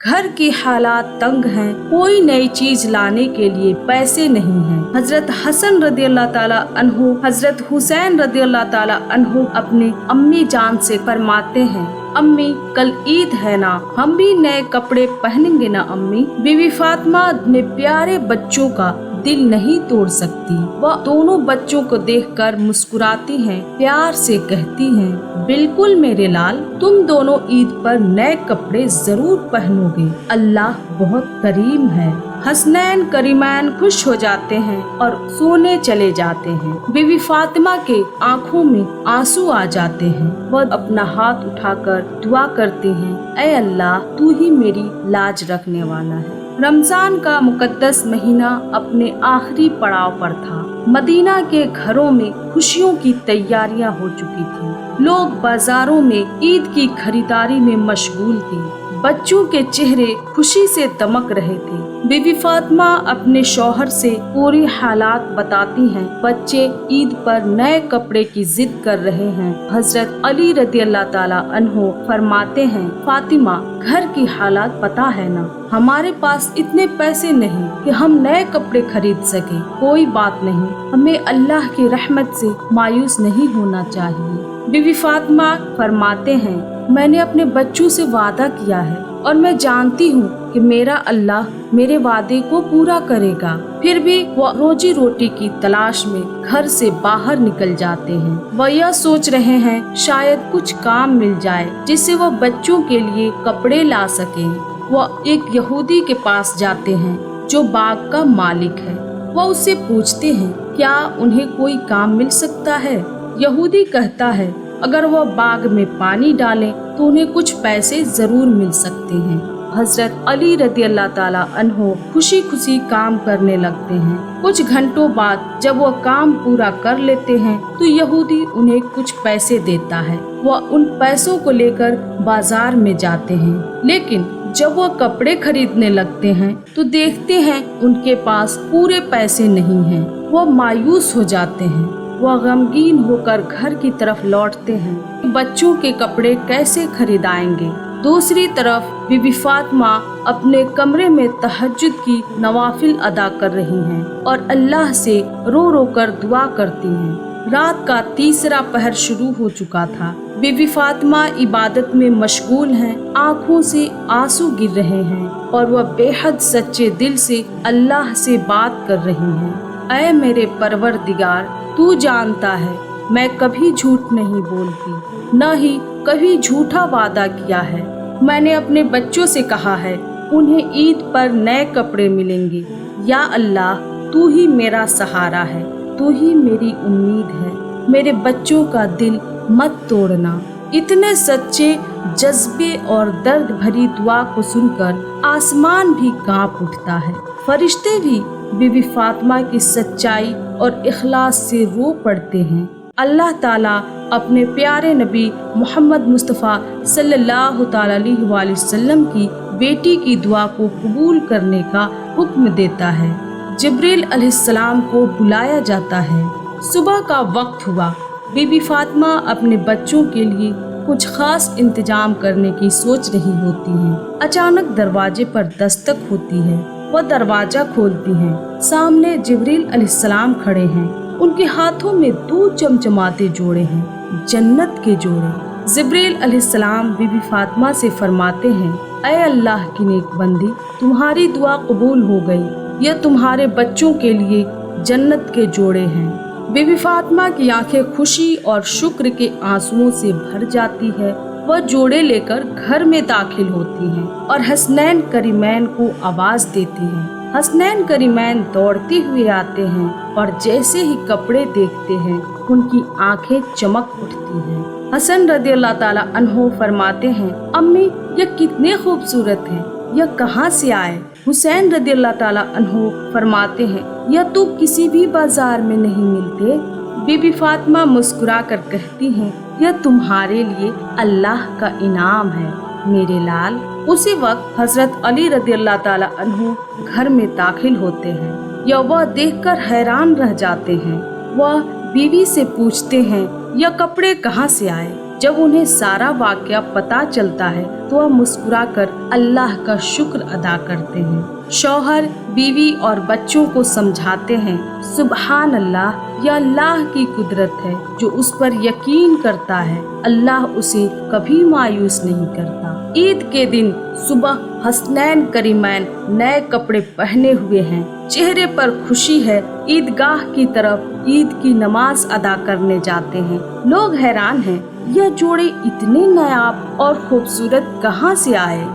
घर की हालात तंग हैं, कोई नई चीज लाने के लिए पैसे नहीं हैं। हजरत हसन रदी अल्लाह ताला अन्हु, हजरत हुसैन रदी अल्लाह ताला अन्हु अपने अम्मी जान से फरमाते हैं, अम्मी कल ईद है ना, हम भी नए कपड़े पहनेंगे ना अम्मी। बीवी फातिमा अपने प्यारे बच्चों का दिल नहीं तोड़ सकती। वह दोनों बच्चों को देखकर मुस्कुराती हैं, प्यार से कहती हैं, बिल्कुल मेरे लाल, तुम दोनों ईद पर नए कपड़े जरूर पहनोगे, अल्लाह बहुत करीम है। हसनैन करीमैन खुश हो जाते हैं और सोने चले जाते हैं। बीवी फातिमा के आंखों में आंसू आ जाते हैं। वह अपना हाथ उठाकर दुआ करती हैं, ऐ अल्लाह, तू ही मेरी लाज रखने वाला है। रमजान का मुकद्दस महीना अपने आखिरी पड़ाव पर था। मदीना के घरों में खुशियों की तैयारियां हो चुकी थी। लोग बाजारों में ईद की खरीदारी में मशगूल थे। बच्चों के चेहरे खुशी से दमक रहे थे। बीवी फातिमा अपने शौहर से पूरी हालात बताती हैं। बच्चे ईद पर नए कपड़े की जिद कर रहे हैं। हजरत अली रदी अल्लाह ताला अन्हो फरमाते हैं, फातिमा, घर की हालात पता है ना, हमारे पास इतने पैसे नहीं कि हम नए कपड़े खरीद सके। कोई बात नहीं, हमें अल्लाह की रहमत से मायूस नहीं होना चाहिए। बीवी फातिमा फरमाते हैं, मैंने अपने बच्चों से वादा किया है और मैं जानती हूँ कि मेरा अल्लाह मेरे वादे को पूरा करेगा। फिर भी वो रोजी रोटी की तलाश में घर से बाहर निकल जाते हैं। वह यह सोच रहे हैं शायद कुछ काम मिल जाए जिससे वो बच्चों के लिए कपड़े ला सकें। वह एक यहूदी के पास जाते हैं जो बाग का मालिक है। वह उससे पूछते हैं, क्या उन्हें कोई काम मिल सकता है? यहूदी कहता है, अगर वह बाग में पानी डालें तो उन्हें कुछ पैसे जरूर मिल सकते हैं। हजरत अली रदी अल्लाह ताला अन्हो खुशी खुशी काम करने लगते हैं। कुछ घंटों बाद जब वह काम पूरा कर लेते हैं तो यहूदी उन्हें कुछ पैसे देता है। वह उन पैसों को लेकर बाजार में जाते हैं, लेकिन जब वह कपड़े खरीदने लगते हैं तो देखते हैं उनके पास पूरे पैसे नहीं हैं। वह मायूस हो जाते हैं। वह गमगीन होकर घर की तरफ लौटते हैं। बच्चों के कपड़े कैसे खरीदाएंगे? दूसरी तरफ बीबी फातिमा अपने कमरे में तहज्जुद की नवाफिल अदा कर रही हैं और अल्लाह से रो रो कर दुआ करती हैं। रात का तीसरा पहर शुरू हो चुका था। बीबी फातिमा इबादत में मशगूल हैं, आँखों से आंसू गिर रहे हैं और वह बेहद सच्चे दिल से अल्लाह से बात कर रही हैं। ऐ मेरे परवरदिगार, तू जानता है मैं कभी झूठ नहीं बोलती, न ही कभी झूठा वादा किया है। मैंने अपने बच्चों से कहा है उन्हें ईद पर नए कपड़े मिलेंगे। या अल्लाह, तू ही मेरा सहारा है, तू ही मेरी उम्मीद है। मेरे बच्चों का दिल मत तोड़ना। इतने सच्चे जज्बे और दर्द भरी दुआ को सुनकर आसमान भी कांप उठता है। फरिश्ते भी बीबी फातिमा की सच्चाई और इखलास से रो पड़ते हैं। अल्लाह ताला अपने प्यारे नबी मोहम्मद मुस्तफ़ा सल्लल्लाहु ताला अलैहि वसल्लम की बेटी की दुआ को कबूल करने का हुक्म देता है। जिब्रील अलैहिस्सलाम को बुलाया जाता है। सुबह का वक्त हुआ। बीबी फातिमा अपने बच्चों के लिए कुछ खास इंतजाम करने की सोच रही होती हैं। अचानक दरवाजे पर दस्तक होती है। वह दरवाजा खोलती हैं। सामने जिब्रील अलैहिस्सलाम खड़े हैं। उनके हाथों में 2 चमचमाते जोड़े हैं, जन्नत के जोड़े। जिब्रील अलैहिस्सलाम बीबी फातिमा से फरमाते हैं, ऐ अल्लाह की नेक बंदी, तुम्हारी दुआ कबूल हो गई। यह तुम्हारे बच्चों के लिए जन्नत के जोड़े हैं। बीबी फातिमा की आंखें खुशी और शुक्र के आंसुओं से भर जाती है। वह जोड़े लेकर घर में दाखिल होती हैं और हसनैन करीमैन को आवाज देती हैं। हसनैन करीमैन दौड़ते हुए आते हैं और जैसे ही कपड़े देखते हैं उनकी आंखें चमक उठती हैं। हसन रदी अल्लाह ताला अन्हो फरमाते हैं, अम्मी, यह कितने खूबसूरत हैं, यह कहाँ से आए? हुसैन रदी अल्लाह ताला अन्हो फरमाते हैं, यह तो किसी भी बाजार में नहीं मिलते। बीबी फातिमा मुस्कुरा कर कहती हैं, यह तुम्हारे लिए अल्लाह का इनाम है मेरे लाल। उसी वक्त हजरत अली रदी अल्लाह ताला अन्हु घर में दाखिल होते हैं। यह वह देखकर हैरान रह जाते हैं। वह बीवी से पूछते हैं, यह कपड़े कहाँ से आए? जब उन्हें सारा वाकया पता चलता है तो वह मुस्कुराकर अल्लाह का शुक्र अदा करते हैं। शौहर बीवी और बच्चों को समझाते हैं, सुबहान अल्लाह, यह अल्लाह की कुदरत है। जो उस पर यकीन करता है अल्लाह उसे कभी मायूस नहीं करता। ईद के दिन सुबह हसनैन करीमैन नए कपड़े पहने हुए हैं, चेहरे पर खुशी है। ईदगाह की तरफ ईद की नमाज अदा करने जाते हैं। लोग हैरान हैं, यह जोड़े इतने नायाब और खूबसूरत कहाँ से आए।